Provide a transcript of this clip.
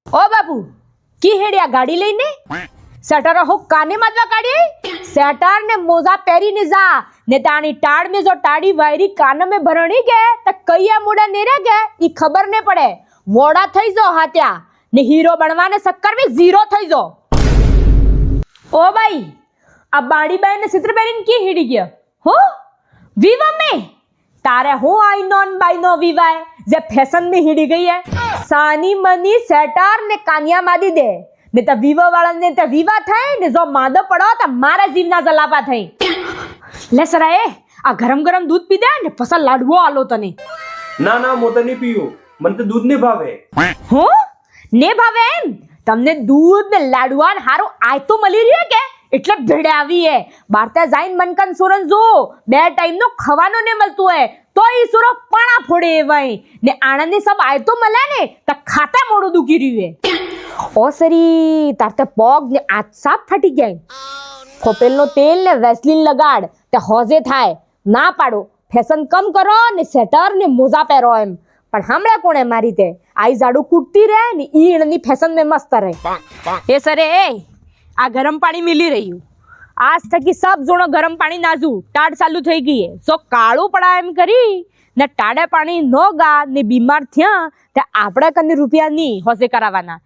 ओ बाबू की हेड़िया गाड़ी लईने सेटर हो काने माजवा काढी सेटर ने मोजा पेरी ने जा ने तानी टाड़ में जो टाड़ी वायरी कान में भरणी के त कईया मुड़ा नेरे के ई खबर ने पड़े वोड़ा થઈ જો હાત્યા ને હીરો બનવાને ચક્કર में जीरो થઈ જો ओ भाई अब बाड़ी बाई ने चित्र बेरीन की हिड़ी गया हो विवा में तारे हो आई नॉन बाई नो विवा जे फैशन में हिड़ी गई है सानी मनी सेटार ने कानिया मादी दे ने त विवा वाला ने त विवा थाय ने जो मादो पड़ो त मारा जीवना जलापा थाय ले सराए आ गरम गरम दूध पी दे ने फसल लाडવો आलो तने ના ના મોતે નહીં પીવું મને તો દૂધ નહીં ભાવે हो ने भावे एम તમને દૂધ ને લાડવા ને હારું આય તો મળી રહ્યો કે એટલે ભેડે આવી હે બારતા જાઈન મનકન સુરન જો બે ટાઈમ નો ખાવાનો ને મળતું હે તો ઈ સુરો પાણા ફોડે એવાય ને આણંદની સબ આય તો મળે ને તો ખાતા મોડું દુખી રહ્યું હે ઓ સરી તારતે પગ ને આજ સાપ ફાટી ગયા ખોપેલનો તેલ ને વેસલીન લગાડ તે હોજે થાય ના પાડો ફેશન કમ કરો ને સેટર ને મોજા પહેરો એમ પણ હમણાં કોણે મારી તે આઈ જાડુ કૂટતી રહે ને ઈ એની ફેશન में मस्त રહે એ સરે એ આ ગરમ પાણી મિલી રહ્યું આજ થકી સબ જોણો ગરમ પાણી નાજુ ટાડ ચાલુ થઈ ગઈ હે સો કાળું પડા એમ કરી ને ટાડે પાણી નો ગા ને બીમાર થયા તે આપણે કને રૂપિયા ની હોસે કરાવવાના